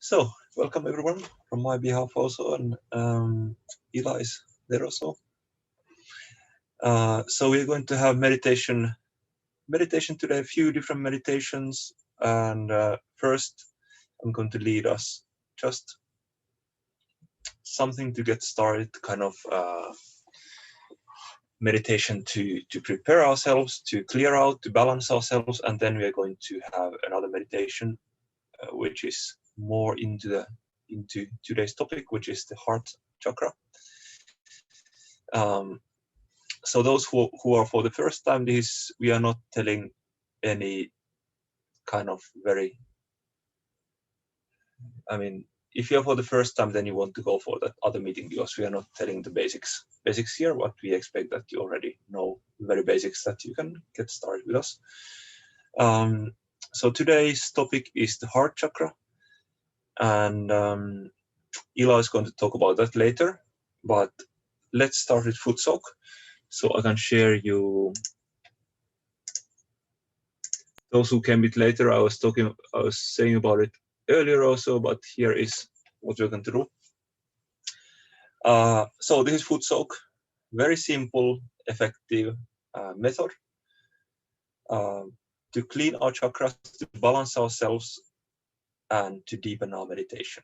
So, welcome everyone from my behalf also, and Ila is there also. So we're going to have meditation today, a few different meditations, and first I'm going to lead us just something to get started, kind of meditation to prepare ourselves, to clear out, to balance ourselves, and then we are going to have another meditation, which is more into today's topic, which is the heart chakra. So those who are for the first time, we are not telling any kind of very, if you're for the first time, then you want to go for that other meeting, because we are not telling the basics here, what we expect that you already know, very basics that you can get started with us. So today's topic is the heart chakra, and Ila is going to talk about that later, but let's start with foot soak. So I can share you. Those who came a bit later, I was saying about it earlier also, but here is what we're going to do. So this is foot soak, very simple, effective method to clean our chakras, to balance ourselves, and to deepen our meditation.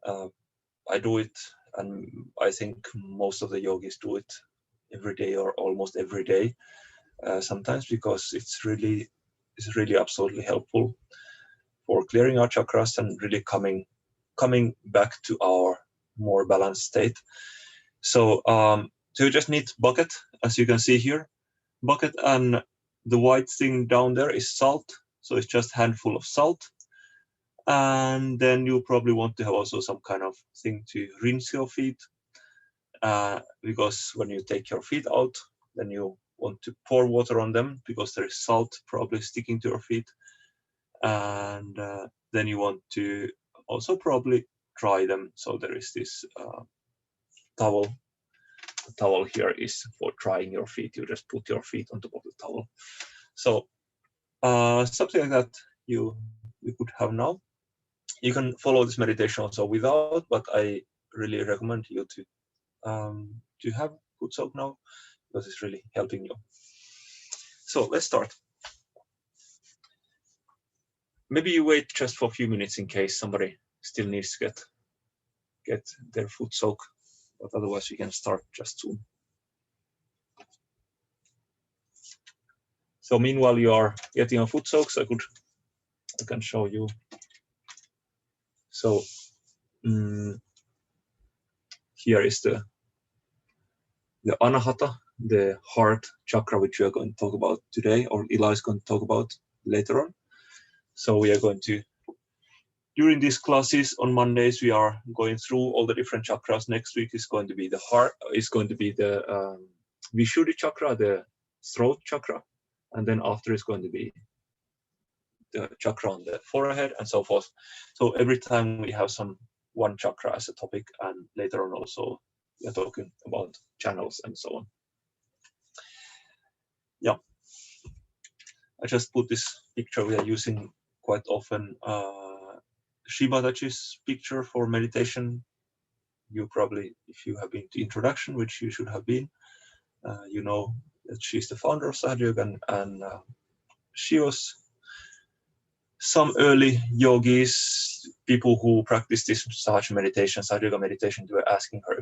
I do it, and I think most of the yogis do it every day or almost every day, sometimes, because it's really absolutely helpful for clearing our chakras and really coming back to our more balanced state. So you just need bucket, as you can see here, bucket, and the white thing down there is salt. So it's just a handful of salt. And then you probably want to have also some kind of thing to rinse your feet, because when you take your feet out, then you want to pour water on them, because there is salt probably sticking to your feet. And then you want to also probably dry them. So there is this towel. The towel here is for drying your feet. You just put your feet on top of the towel. So something like that you could have now. You can follow this meditation also without, but I really recommend you to have foot soak now, because it's really helping you. So let's start. Maybe you wait just for a few minutes in case somebody still needs to get their foot soak, but otherwise we can start just soon. So meanwhile you are getting a foot soak, so I can show you. So here is the anahata, the heart chakra, which we are going to talk about today, or Ila is going to talk about later on. So we are going to, during these classes on Mondays, we are going through all the different chakras. Next week is going to be the heart, is going to be the Vishuddhi chakra, the throat chakra, and then after is going to be the chakra on the forehead, and so forth. So every time we have one chakra as a topic, and later on also we are talking about channels and so on. Yeah, I just put this picture we are using quite often, Shibatachi's picture for meditation. You probably, if you have been to introduction, which you should have been, you know that she's the founder of Sahaja Yoga, and she was some early yogis, people who practice this Sahaja Yoga meditation, they were asking her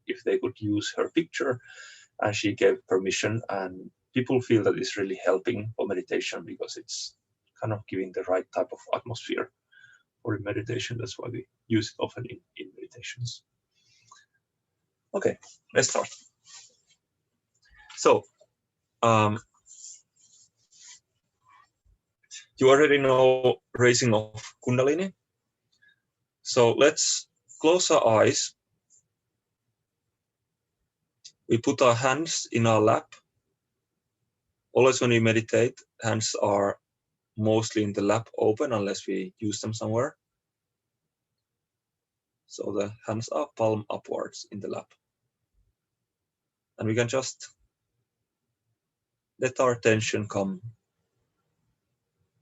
if they could use her picture, and she gave permission. And people feel that it's really helping for meditation, because it's kind of giving the right type of atmosphere for meditation. That's why we use it often in meditations. Okay, let's start. So you already know raising of Kundalini. So let's close our eyes. We put our hands in our lap. Always when we meditate, hands are mostly in the lap open, unless we use them somewhere. So the hands are palm upwards in the lap. And we can just let our attention come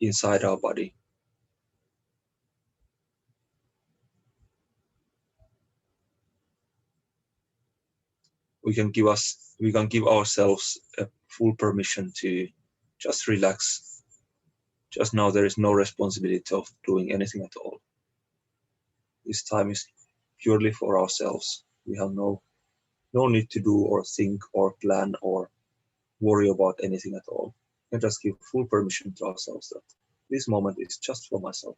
inside our body. we can give ourselves a full permission to just relax. Just now there is no responsibility of doing anything at all. This time is purely for ourselves. We have no need to do or think or plan or worry about anything at all. We can just give full permission to ourselves that this moment is just for myself,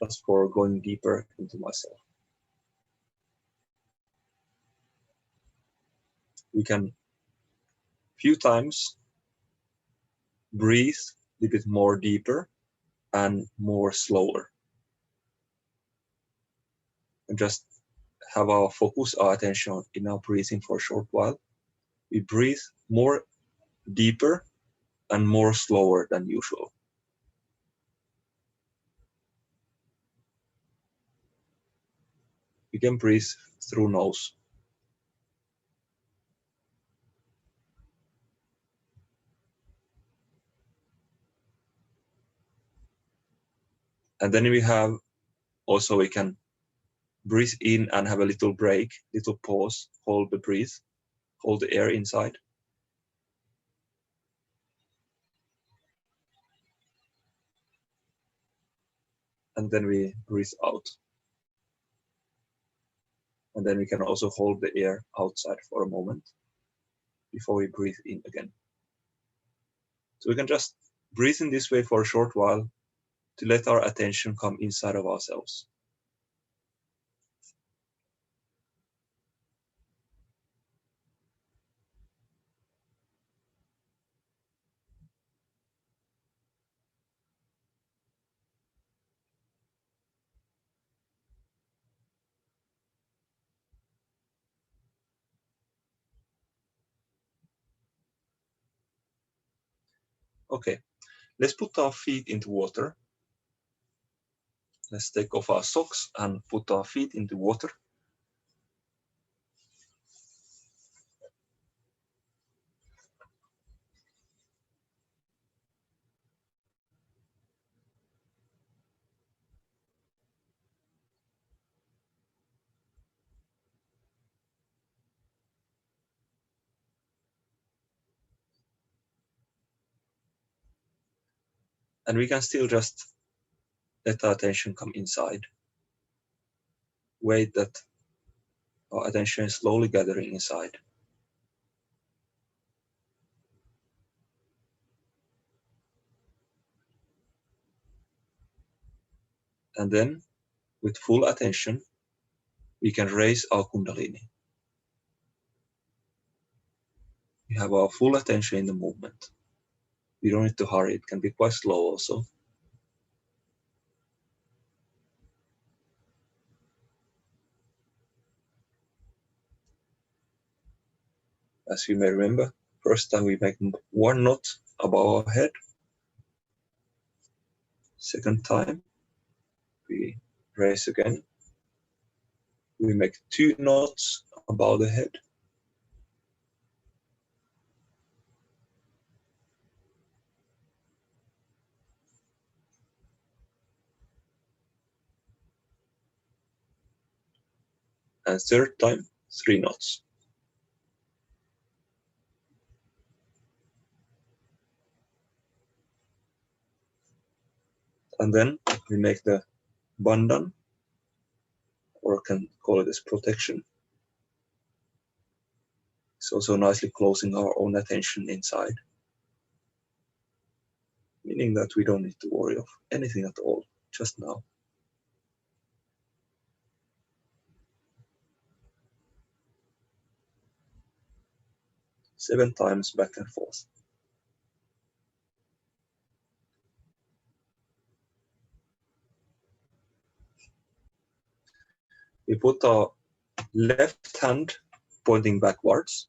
just for going deeper into myself. We can few times breathe a little bit more deeper and more slower, and just have our focus, our attention in our breathing for a short while. We breathe more deeper and more slower than usual. We can breathe through nose. And then we can breathe in and have a little break, little pause, hold the breath, hold the air inside. And then we breathe out. And then we can also hold the air outside for a moment before we breathe in again. So we can just breathe in this way for a short while to let our attention come inside of ourselves. Okay, let's put our feet into water. Let's take off our socks and put our feet into water. And we can still just let our attention come inside. Wait that our attention is slowly gathering inside. And then, with full attention, we can raise our Kundalini. We have our full attention in the movement. We don't need to hurry, it can be quite slow also. As you may remember, first time we make one knot above our head. Second time, we raise again. We make 2 knots above the head. And third time, 3 knots. And then we make the bandhan, or can call it as protection. It's also nicely closing our own attention inside, meaning that we don't need to worry of anything at all just now. Seven times back and forth. We put our left hand pointing backwards,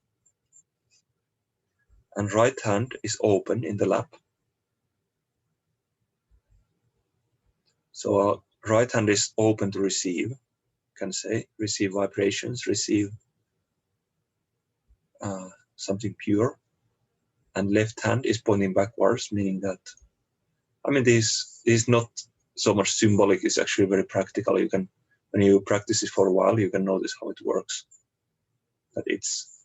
and right hand is open in the lap. So our right hand is open to receive, can say, receive vibrations, receive something pure. And left hand is pointing backwards, meaning that, this is not so much symbolic, it's actually very practical. You can, when you practice it for a while, you can notice how it works. that its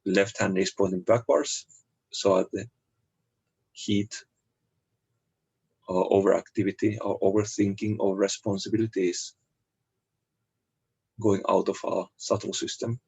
left hand is pointing backwards, so that the heat or overactivity or overthinking or responsibility is going out of our subtle system.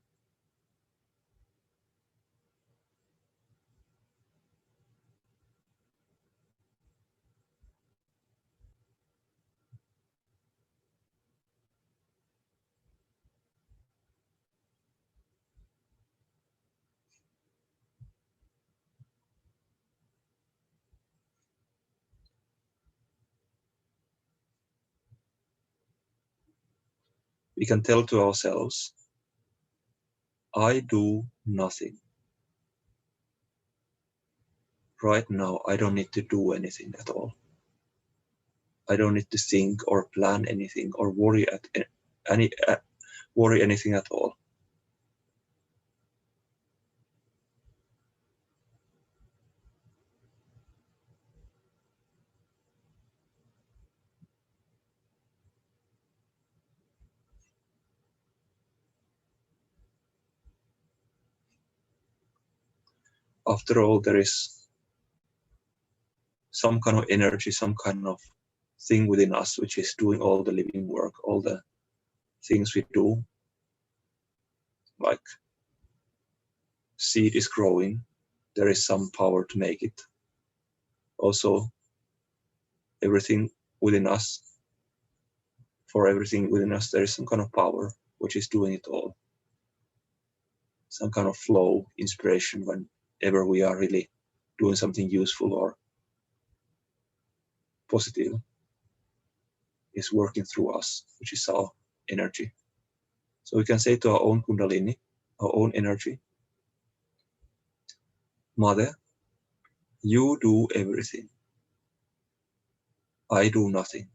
We can tell to ourselves, I do nothing. Right now, I don't need to do anything at all. I don't need to think or plan anything or worry anything at all. After all, there is some kind of energy, some kind of thing within us which is doing all the living work, all the things we do. Like seed is growing, there is some power to make it. Also, everything within us, for everything within us, there is some kind of power which is doing it all. Some kind of flow, inspiration whenever we are really doing something useful or positive is working through us, which is our energy. So we can say to our own Kundalini, our own energy, Mother, you do everything. I do nothing.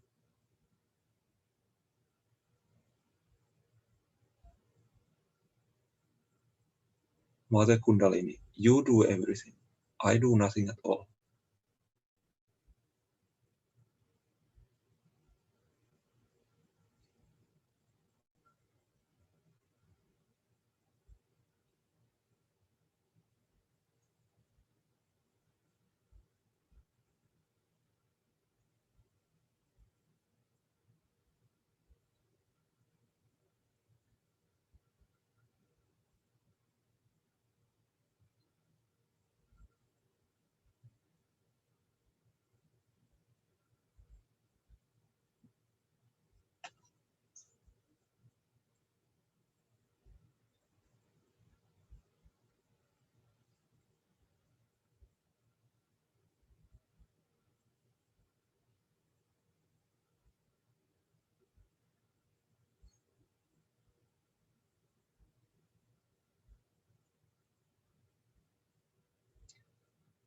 Mother Kundalini, you do everything. I do nothing at all.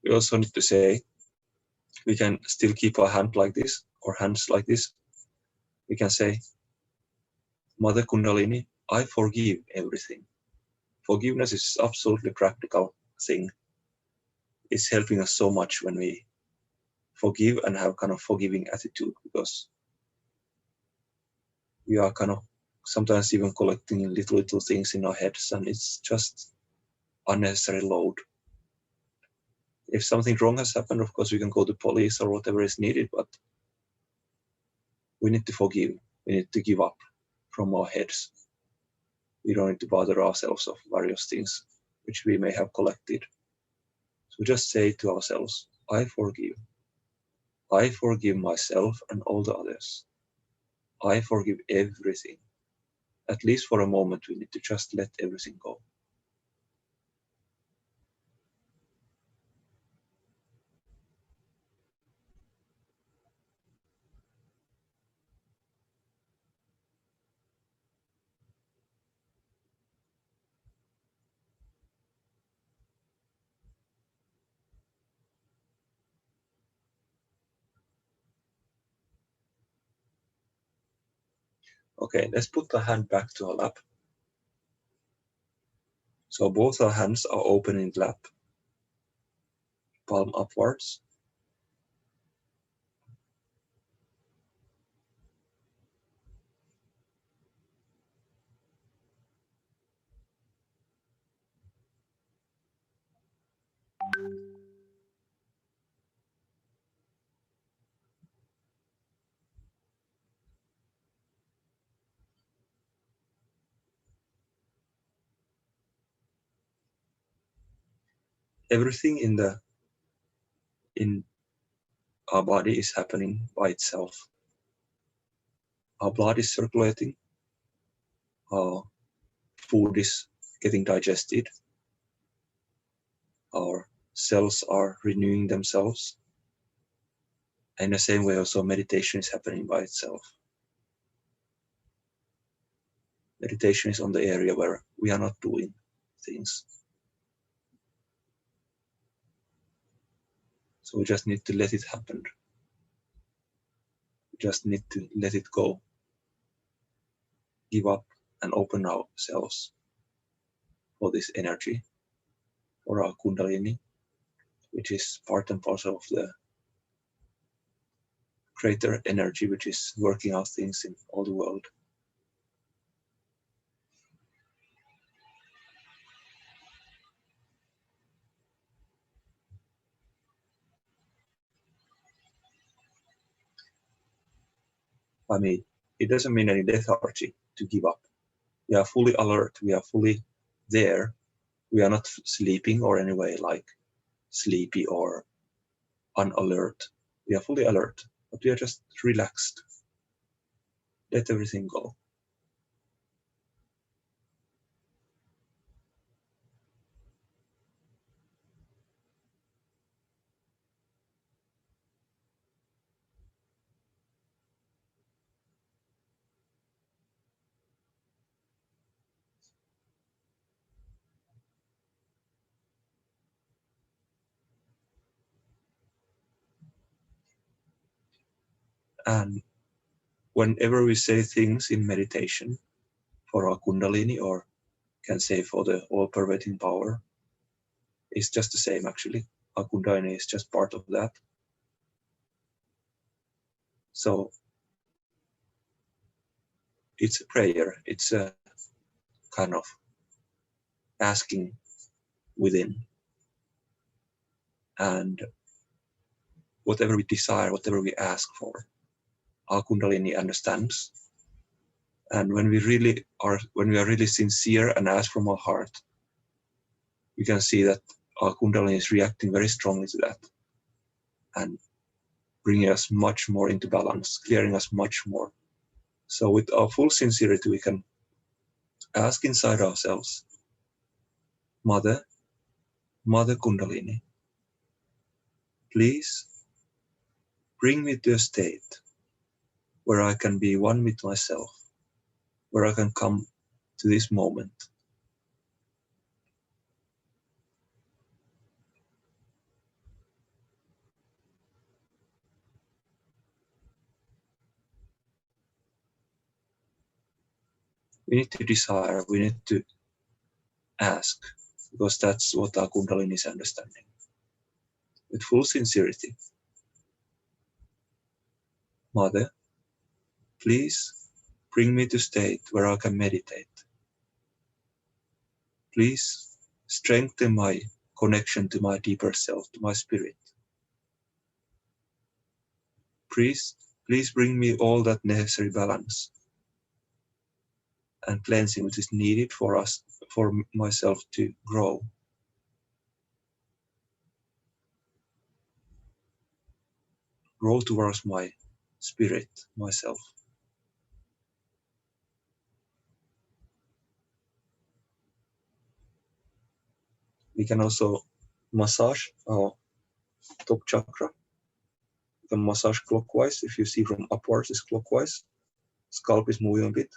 We also need to say, we can still keep our hand like this, or hands like this. We can say, Mother Kundalini, I forgive everything. Forgiveness is absolutely practical thing. It's helping us so much when we forgive and have kind of forgiving attitude, because we are kind of sometimes even collecting little things in our heads, and it's just unnecessary load. If something wrong has happened, of course we can go to police or whatever is needed, but we need to forgive. We need to give up from our heads. We don't need to bother ourselves of various things which we may have collected. So just say to ourselves, I forgive. I forgive myself and all the others. I forgive everything. At least for a moment, we need to just let everything go. Okay, let's put the hand back to our lap. So both our hands are open in the lap, palm upwards. everything in our body is happening by itself. Our blood is circulating, our food is getting digested, our cells are renewing themselves. In the same way, also meditation is happening by itself. Meditation is on the area where we are not doing things. So we just need to let it happen. We just need to let it go. Give up and open ourselves for this energy, for our Kundalini, which is part and parcel of the greater energy which is working out things in all the world. I mean, it doesn't mean any lethargy to give up. We are fully alert, we are fully there. We are not sleeping or anyway like sleepy or unalert. We are fully alert, but we are just relaxed. Let everything go. And whenever we say things in meditation for our Kundalini, or can say for the all-pervading power, it's just the same actually. Our Kundalini is just part of that. So it's a prayer, it's a kind of asking within. And whatever we desire, whatever we ask for, our Kundalini understands. And when we are really sincere and ask from our heart, we can see that our Kundalini is reacting very strongly to that and bringing us much more into balance, clearing us much more. So with our full sincerity, we can ask inside ourselves, Mother Kundalini, please bring me to a state where I can be one with myself, where I can come to this moment. We need to desire, we need to ask, because that's what our Kundalini is understanding. With full sincerity, Mother, please bring me to a state where I can meditate. Please strengthen my connection to my deeper self, to my spirit. Please bring me all that necessary balance and cleansing which is needed for myself to grow. Grow towards my spirit, myself. We can also massage our top chakra. You can massage clockwise. If you see from upwards, it's clockwise. Scalp is moving a bit.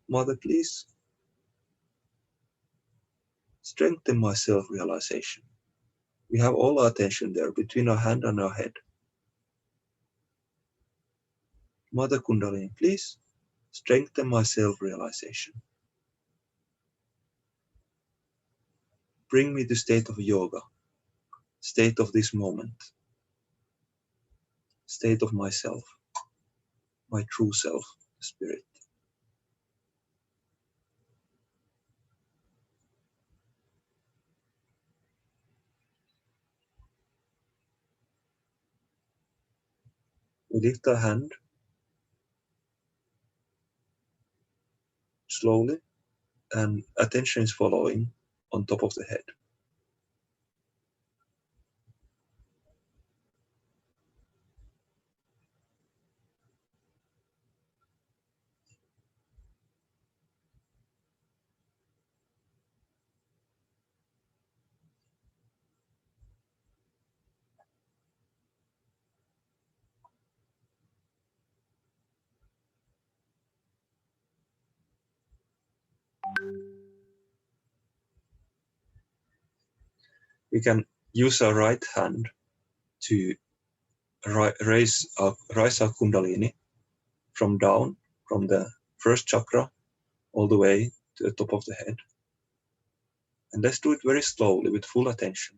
Mother, please strengthen my self-realization. We have all our attention there, between our hand and our head. Mother Kundalini, please strengthen my self-realization. Bring me to state of yoga, state of this moment, state of myself, my true self, spirit. We lift our hand slowly and attention is following on top of the head. We can use our right hand to raise our Kundalini from down, from the first chakra, all the way to the top of the head. And let's do it very slowly with full attention.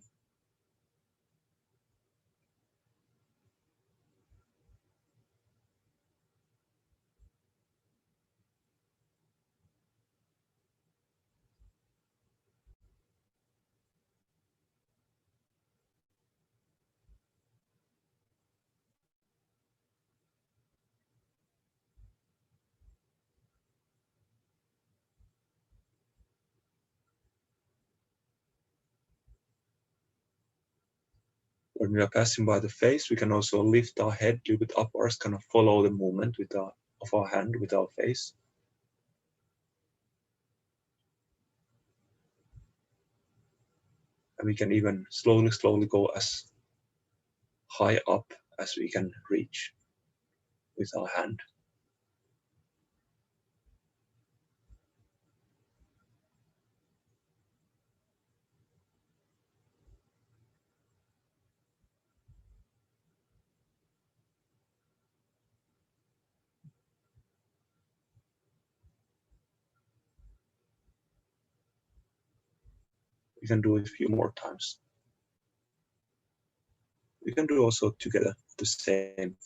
When we are passing by the face, we can also lift our head a little bit upwards, kind of follow the movement of our hand with our face. And we can even slowly go as high up as we can reach with our hand. We can do it a few more times. We can do also together the same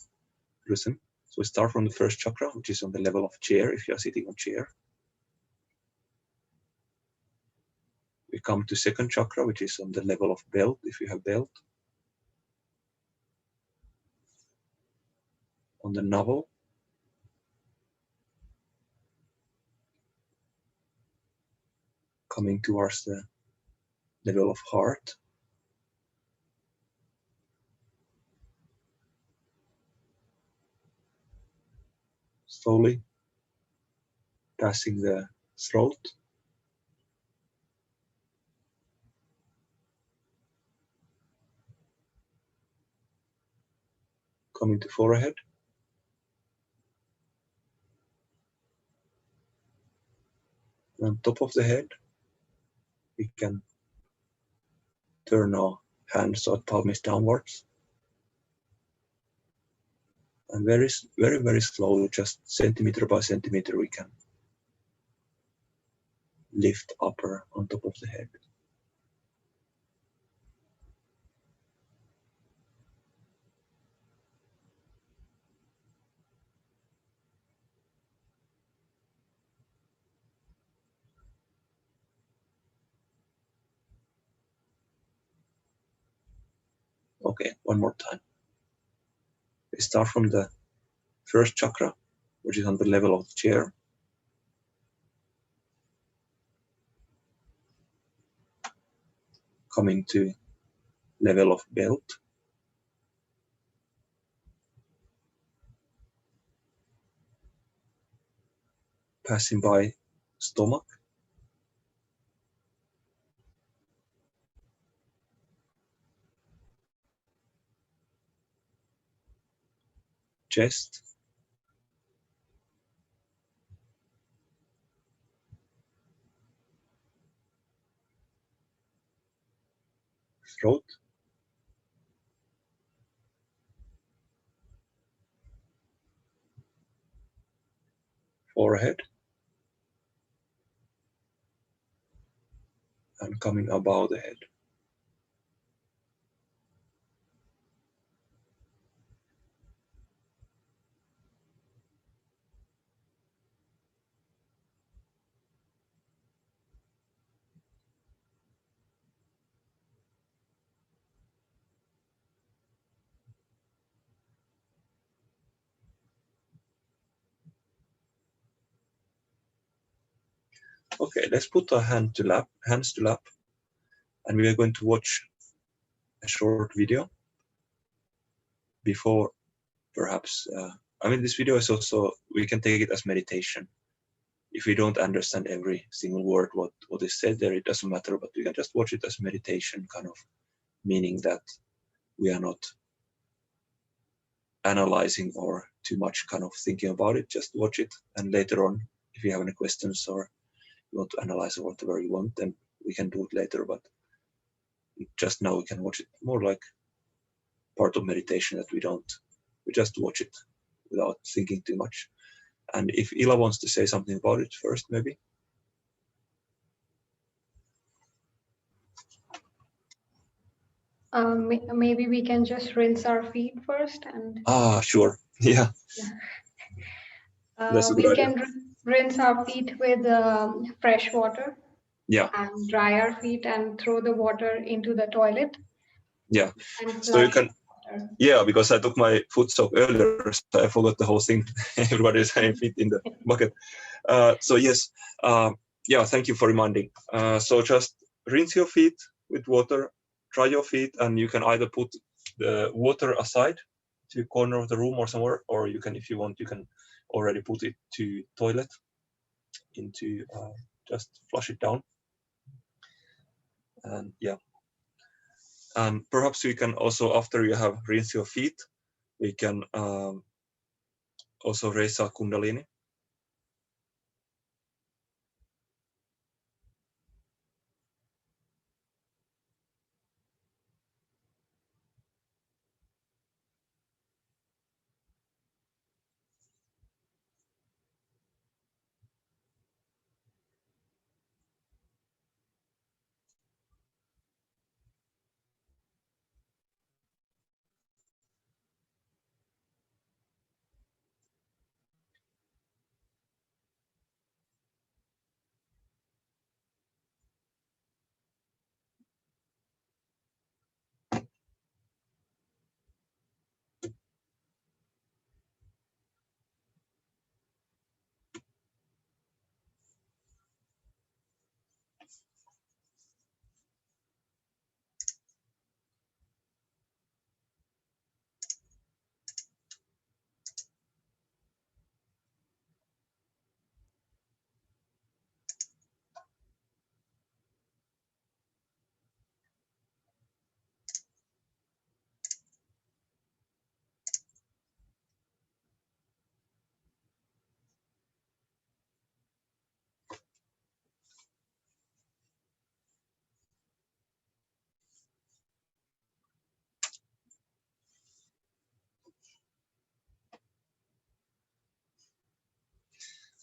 rhythm. So we start from the first chakra, which is on the level of chair, if you are sitting on chair. We come to second chakra, which is on the level of belt, if you have belt. On the navel. Coming towards the level of heart. Slowly passing the throat. Coming to forehead. And on top of the head, we can turn our hands so palm is downwards. And very slowly, just centimeter by centimeter, we can lift upper on top of the head. Okay, one more time. We start from the first chakra, which is on the level of the chair. Coming to level of belt. Passing by stomach. Chest. Throat. Forehead. And coming above the head. Okay, let's put our hands to lap, and we are going to watch a short video before perhaps. I mean, this video is also, we can take it as meditation. If we don't understand every single word what is said there, it doesn't matter, but we can just watch it as meditation, kind of meaning that we are not analyzing or too much kind of thinking about it. Just watch it, and later on, if you have any questions or you want to analyze or whatever you want, then we can do it later. But just now we can watch it more like part of meditation, that we just watch it without thinking too much. And if Ila wants to say something about it first, maybe. Maybe we can just rinse our feet first, and Sure. Yeah. That's a good we idea. can rinse our feet with fresh water. Yeah. And dry our feet and throw the water into the toilet. Yeah. And So you flush can. water. Yeah, because I took my foot soak earlier, so I forgot the whole thing. Everybody's having feet in the bucket. So yes, yeah, thank you for reminding. So just rinse your feet with water, dry your feet, and you can either put the water aside to a corner of the room or somewhere, or you can, if you want, you can already put it to toilet, into just flush it down. And yeah. And perhaps we can also, after you have rinsed your feet, we can also raise our Kundalini.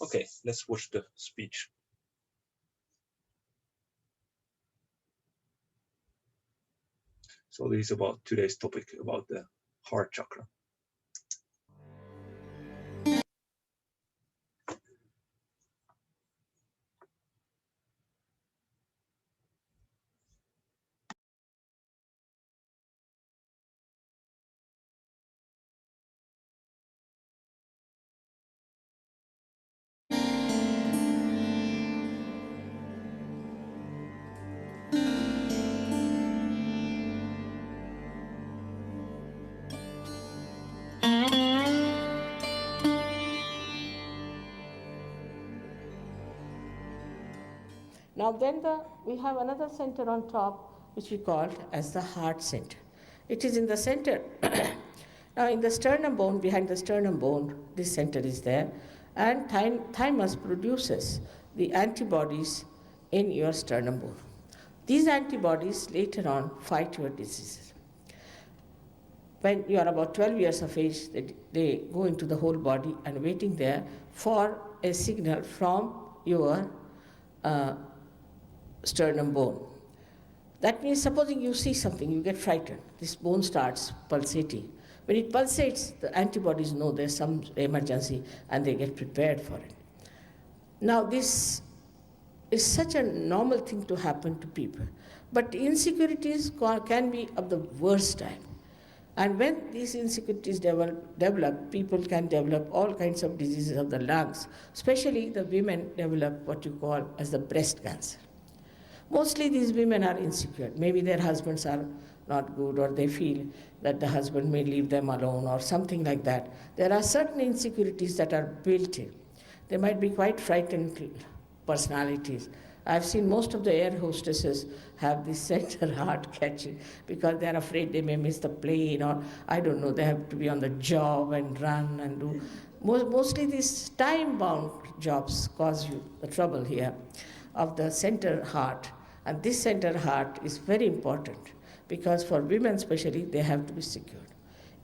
Okay, let's watch the speech. So this is about today's topic, about the heart chakra. Now then we have another center on top, which we call as the heart center. It is in the center. Now in the sternum bone, behind the sternum bone, this center is there, and thymus produces the antibodies in your sternum bone. These antibodies later on fight your diseases. When you are about 12 years of age, they go into the whole body and waiting there for a signal from your sternum bone. That means, supposing you see something, you get frightened, this bone starts pulsating. When it pulsates, the antibodies know there's some emergency and they get prepared for it. Now, this is such a normal thing to happen to people, but insecurities can be of the worst type. And when these insecurities develop, people can develop all kinds of diseases of the lungs, especially the women develop what you call as the breast cancer. Mostly these women are insecure. Maybe their husbands are not good, or they feel that the husband may leave them alone or something like that. There are certain insecurities that are built in. They might be quite frightened personalities. I've seen most of the air hostesses have this center heart catching because they're afraid they may miss the plane, or I don't know, they have to be on the job and run and do. Mostly these time-bound jobs cause you the trouble here of the center heart. And this center heart is very important because for women especially, they have to be secured.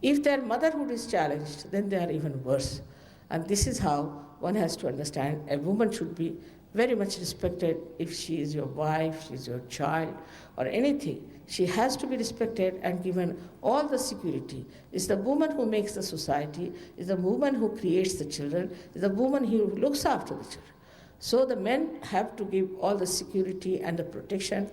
If their motherhood is challenged, then they are even worse. And this is how one has to understand a woman should be very much respected. If she is your wife, she is your child, or anything, she has to be respected and given all the security. It's the woman who makes the society, it's the woman who creates the children, it's the woman who looks after the children. So the men have to give all the security and the protection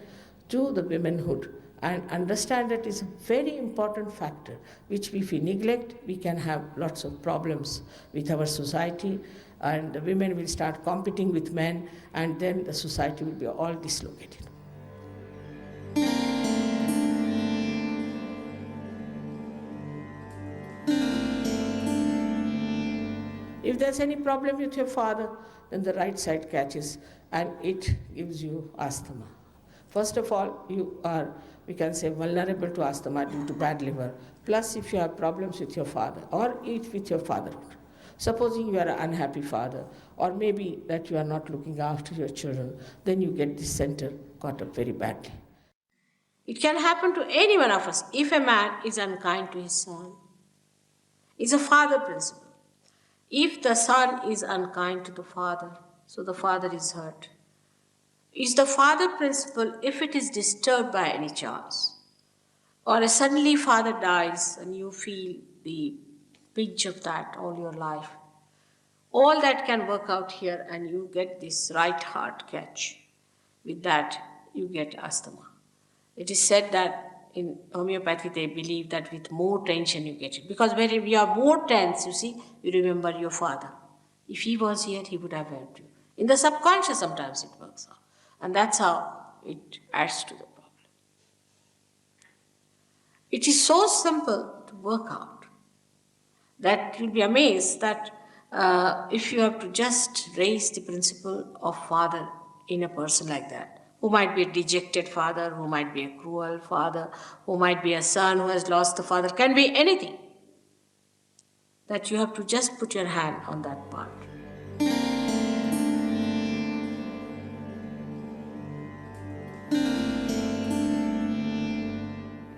to the womanhood, and understand that is a very important factor, which if we neglect, we can have lots of problems with our society, and the women will start competing with men, and then the society will be all dislocated. If there's any problem with your father, then the right side catches and it gives you asthma. First of all, you are, we can say, vulnerable to asthma due to bad liver. Plus, if you have problems with your father or eat with your fatherhood. Supposing you are an unhappy father, or maybe that you are not looking after your children, then you get this center caught up very badly. It can happen to any one of us if a man is unkind to his son. It's a father principle. If the son is unkind to the father, so the father is hurt. It's the father principle if it is disturbed by any chance, or a suddenly father dies and you feel the pinch of that all your life. All that can work out here and you get this right heart catch. With that, you get asthma. It is said that in homeopathy they believe that with more tension you get it. Because when you are more tense, you see, you remember your father. If he was here, he would have helped you. In the subconscious, sometimes it works out. And that's how it adds to the problem. It is so simple to work out that you'll be amazed that if you have to just raise the principle of father in a person like that, who might be a dejected father, who might be a cruel father, who might be a son who has lost the father, can be anything, that you have to just put your hand on that part.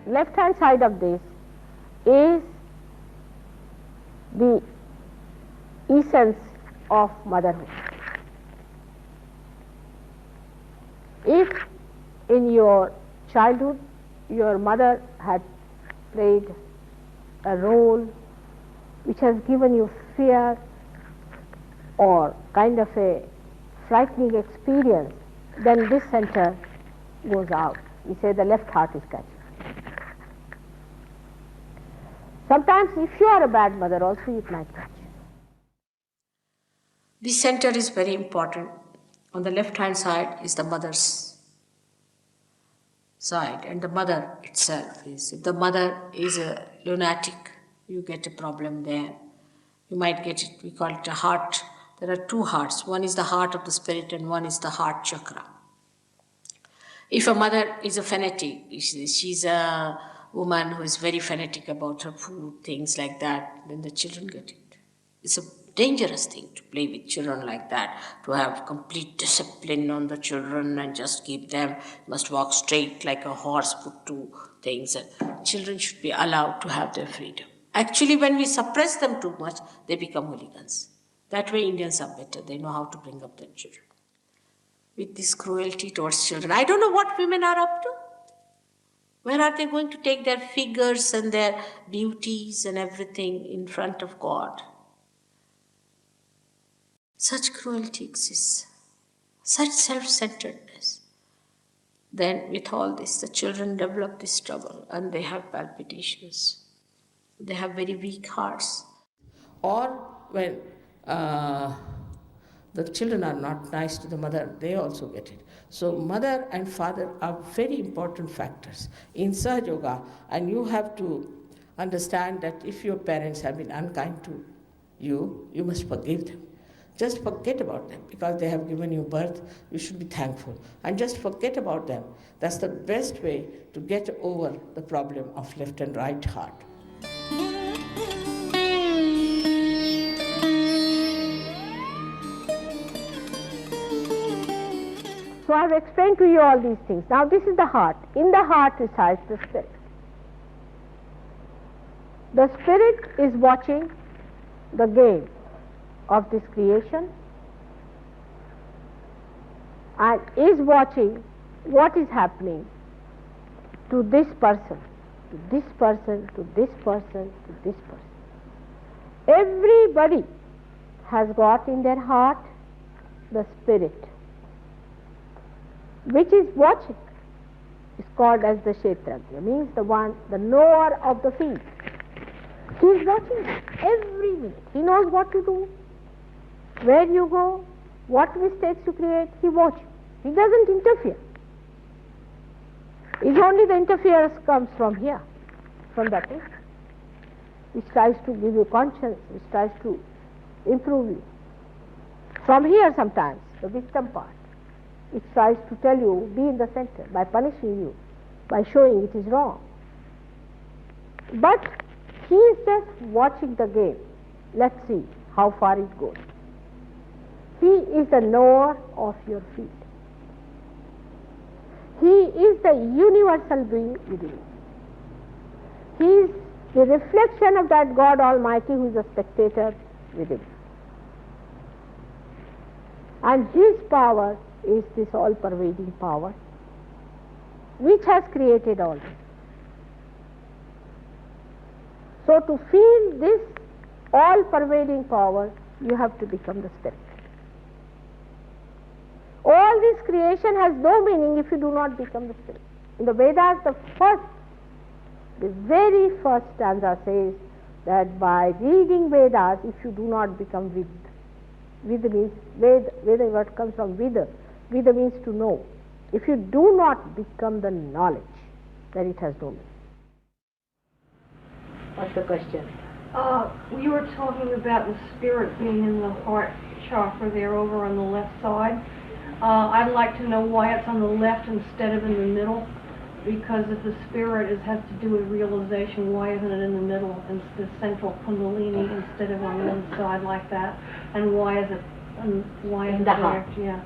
Left hand side of this is the essence of motherhood. If in your childhood your mother had played a role which has given you fear or kind of a frightening experience, then this center goes out. We say the left heart is catching. Sometimes if you are a bad mother also it might catch. This center is very important. On the left hand side is the mother's side, and the mother itself is. If the mother is a lunatic, you get a problem there. You might get it, we call it a heart. There are two hearts. One is the heart of the spirit and one is the heart chakra. If a mother is a fanatic, she's a woman who is very fanatic about her food, things like that, then the children get it. It's a dangerous thing to play with children like that, to have complete discipline on the children and just keep them, must walk straight like a horse, put two things. And children should be allowed to have their freedom. Actually, when we suppress them too much, they become hooligans. That way Indians are better. They know how to bring up their children. With this cruelty towards children, I don't know what women are up to. Where are they going to take their figures and their beauties and everything in front of God? Such cruelty exists, such self-centeredness. Then with all this, the children develop this trouble and they have palpitations. they have very weak hearts. Or when the children are not nice to the mother, they also get it. So mother and father are very important factors in Sahaja Yoga, and you have to understand that if your parents have been unkind to you, you must forgive them. Just forget about them because they have given you birth. You should be thankful and just forget about them. That's the best way to get over the problem of left and right heart. So I have explained to you all these things. Now this is the heart. In the heart resides the spirit. The spirit is watching the game of this creation and is watching what is happening to this person, to this person, to this person, to this person. Everybody has got in their heart the spirit which is watching. It's called as the Kshetrajna, means the one, the knower of the field. He is watching every minute. He knows what to do, where you go, what mistakes you create. He watches. He doesn't interfere. It's only the interference comes from here, from that thing, which tries to give you conscience, which tries to improve you. From here sometimes, the wisdom part, it tries to tell you, be in the center, by punishing you, by showing it is wrong. But he is just watching the game. Let's see how far it goes. He is the knower of your field. He is the universal being within you. He is the reflection of that God Almighty who is a spectator within you. And his power is this all-pervading power which has created all this. So to feel this all-pervading power, you have to become the spirit. All this creation has no meaning if you do not become the spirit. In the Vedas, the very first stanza says that by reading Vedas, if you do not become Vid, Vid means, Veda word comes from Vida. Vida means to know. If you do not become the knowledge, then it has no meaning. What's the question? You were talking about the spirit being in the heart chakra there over on the left side. I'd like to know why it's on the left instead of in the middle, because if the spirit has to do with realization, why isn't it in the middle, in the central kundalini, instead of on one side like that? And why is it in the heart? Yeah.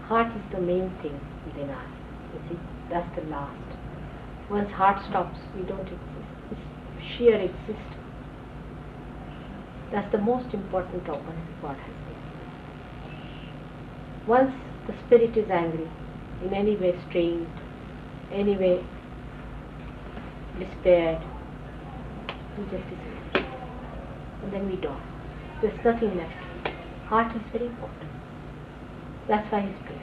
Heart is the main thing within us. You see, that's the last. Once heart stops, we don't exist. It's sheer existence. That's the most important organ God has given. Once the spirit is angry, in any way strained, any way despaired, we just disappear. And then we die. There's nothing left. Heart is very important. That's why he's praying.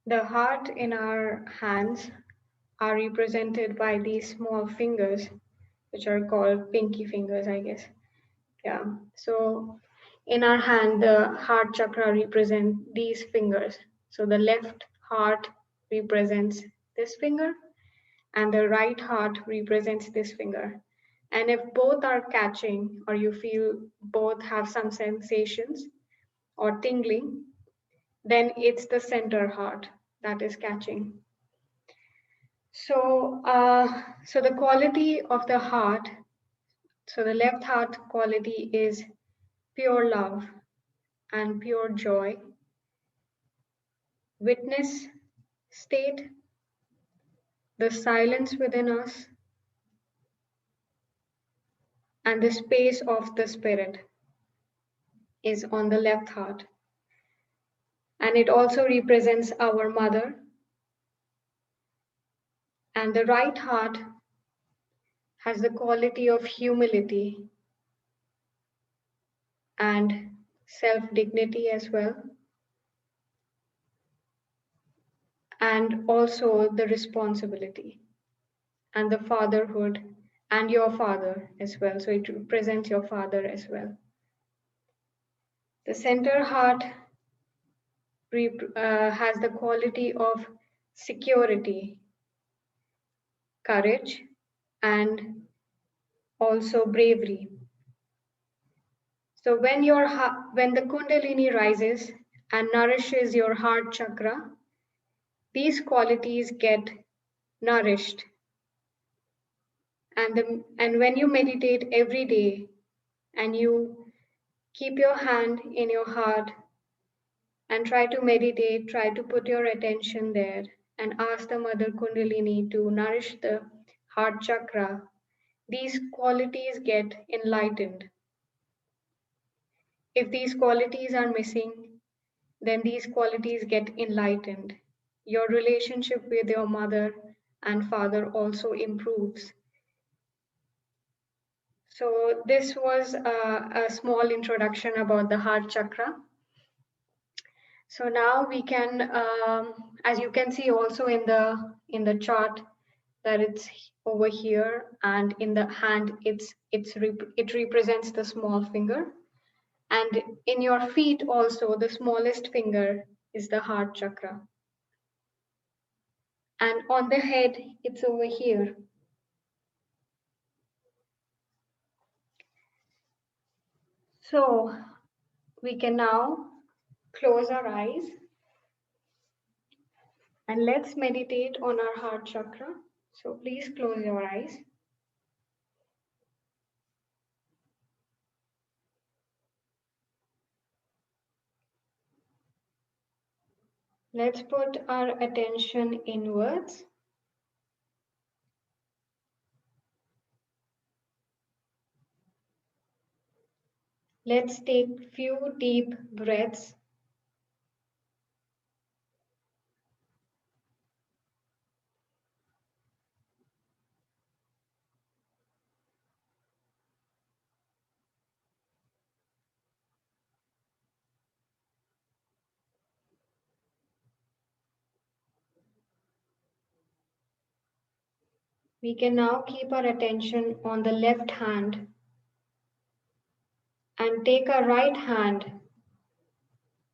The heart in our hands are represented by these small fingers, which are called pinky fingers, I guess. Yeah. So in our hand, the heart chakra represents these fingers. So the left heart represents this finger, and the right heart represents this finger. And if both are catching, or you feel both have some sensations or tingling, then it's the center heart that is catching. So, so the quality of the heart, so the left heart quality is pure love and pure joy witness state, the silence within us, and the space of the spirit is on the left heart. And it also represents our mother. And the right heart has the quality of humility and self-dignity as well, and also the responsibility and the fatherhood and your father as well. So it represents your father as well. The center heart has the quality of security, courage, and also bravery. So when the Kundalini rises and nourishes your heart chakra, these qualities get nourished. And when you meditate every day and you keep your hand in your heart and try to meditate, try to put your attention there and ask the Mother Kundalini to nourish the heart chakra, these qualities get enlightened. If these qualities are missing, then these qualities get enlightened. Your relationship with your mother and father also improves. So this was a small introduction about the heart chakra. So now we can, as you can see also in the chart, that it's over here, and in the hand it represents the small finger, and in your feet also the smallest finger is the heart chakra, and on the head it's over here. So we can now close our eyes and let's meditate on our heart chakra. So please close your eyes. Let's put our attention inwards. Let's take few deep breaths. We can now keep our attention on the left hand and take our right hand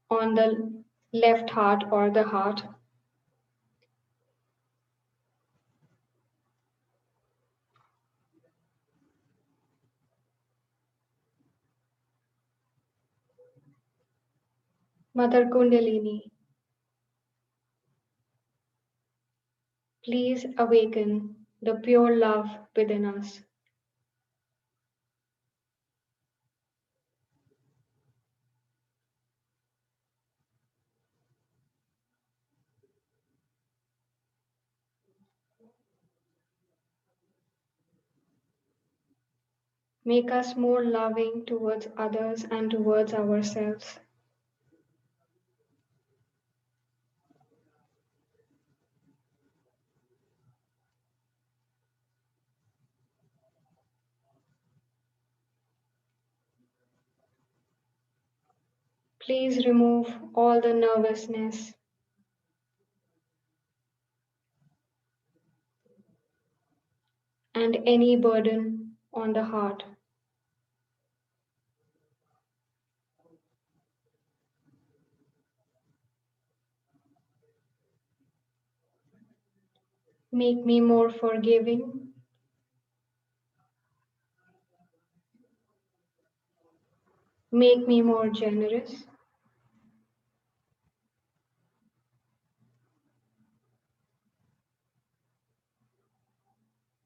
on the left heart or the heart. Mother Kundalini, please awaken the pure love within us. Make us more loving towards others and towards ourselves. Please remove all the nervousness and any burden on the heart. Make me more forgiving. Make me more generous.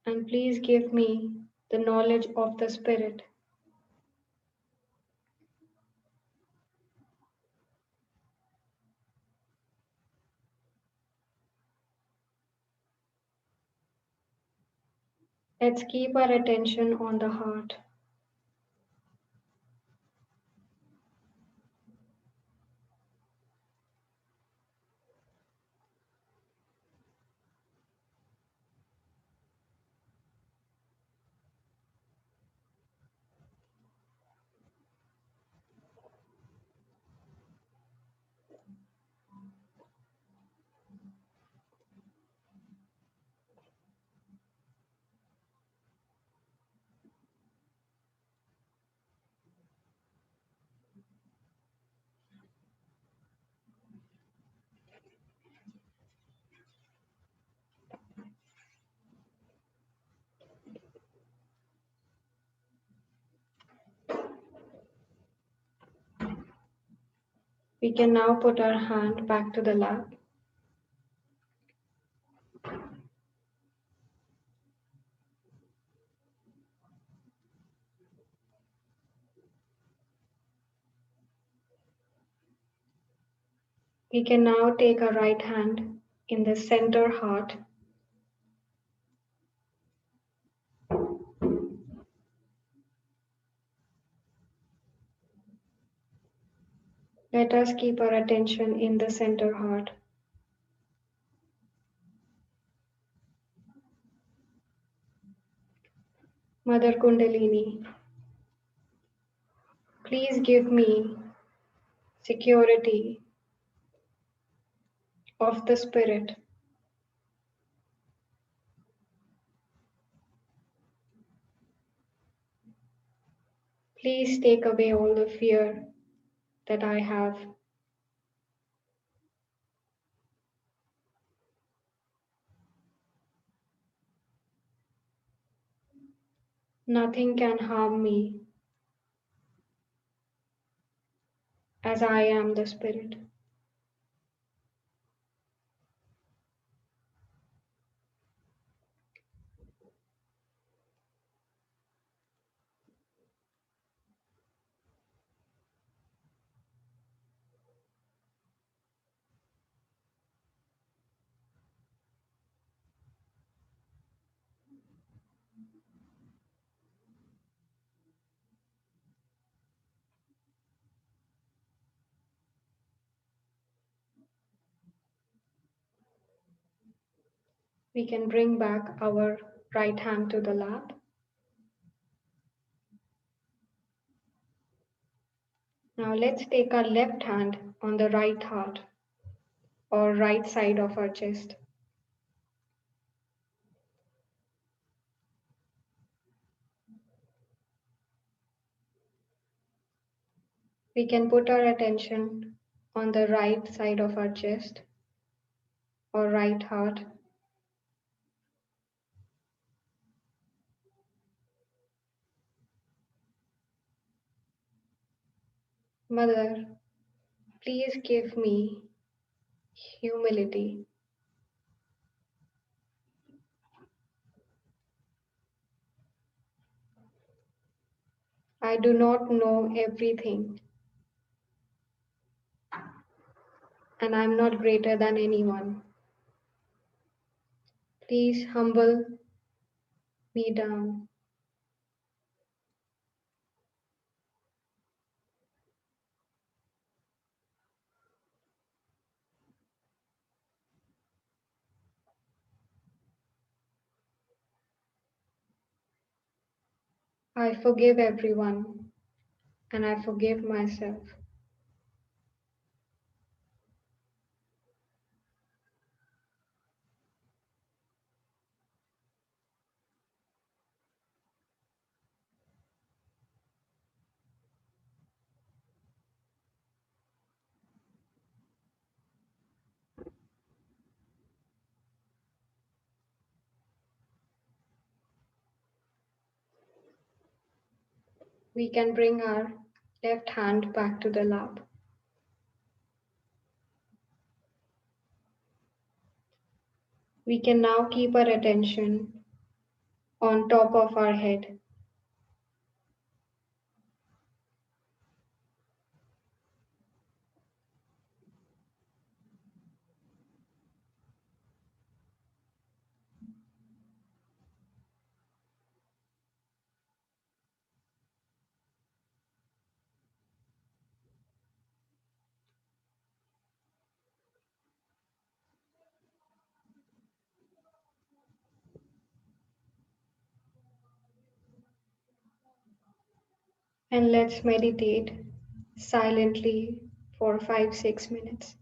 And please give me the knowledge of the Spirit. Let's keep our attention on the heart. We can now put our hand back to the lap. We can now take our right hand in the center heart. Let us keep our attention in the center heart. Mother Kundalini, please give me security of the spirit. Please take away all the fear that I have. Nothing can harm me as I am the spirit. We can bring back our right hand to the lap. Now let's take our left hand on the right heart or right side of our chest. We can put our attention on the right side of our chest or right heart. Mother, please give me humility. I do not know everything, and I'm not greater than anyone. Please humble me down. I forgive everyone, and I forgive myself. We can bring our left hand back to the lap. We can now keep our attention on top of our head. And let's meditate silently for 5-6 minutes.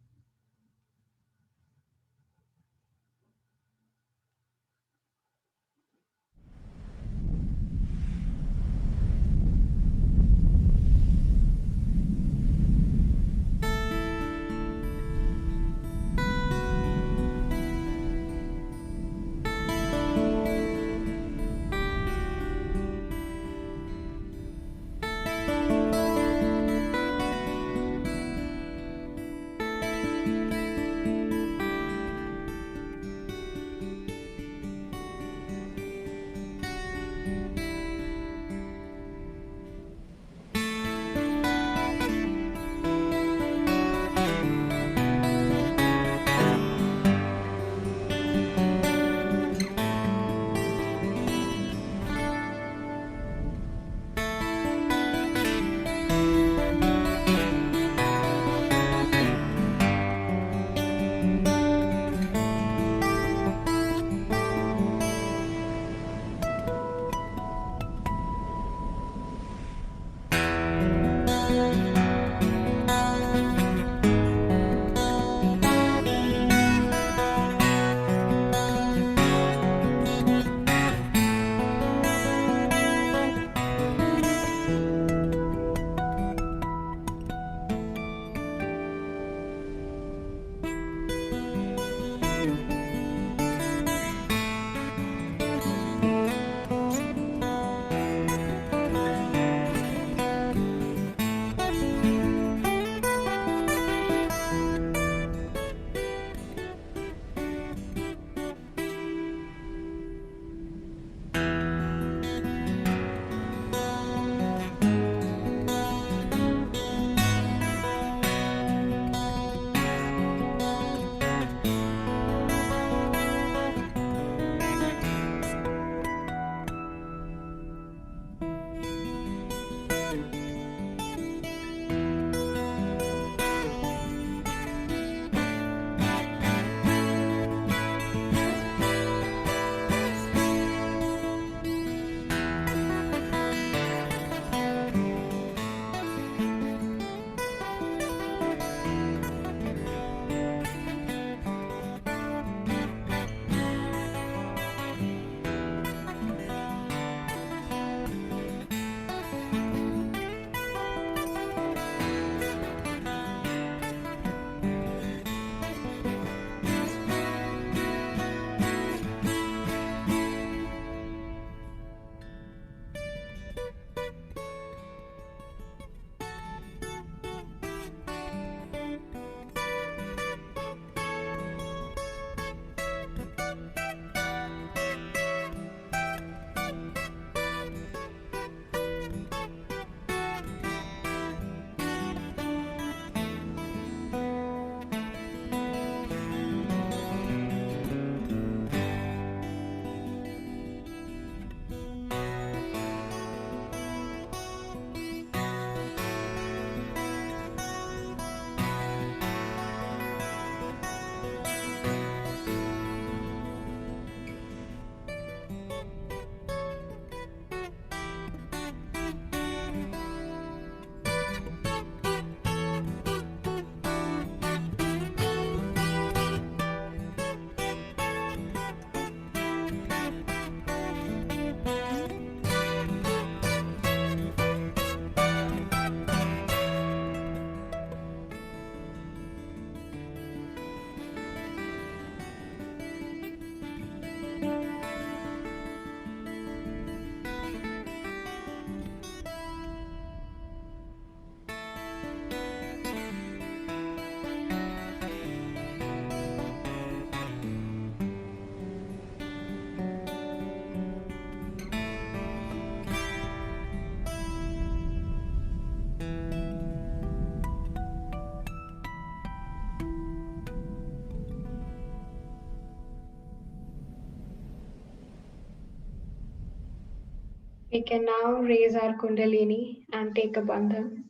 We can now raise our Kundalini and take a bandhan.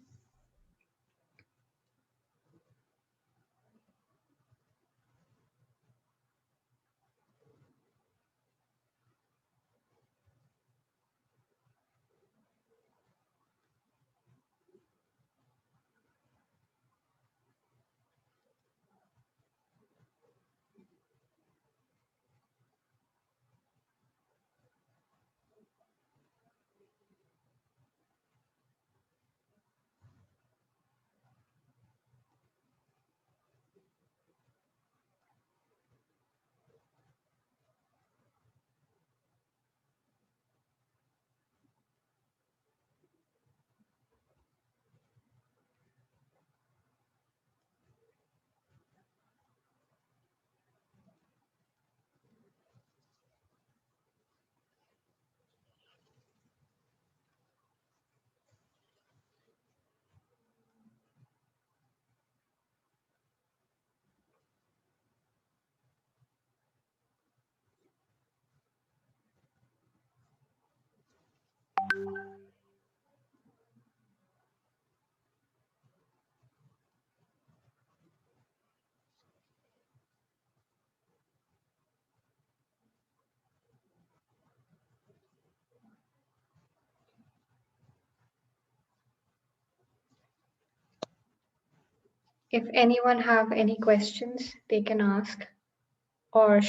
If anyone have any questions, they can ask or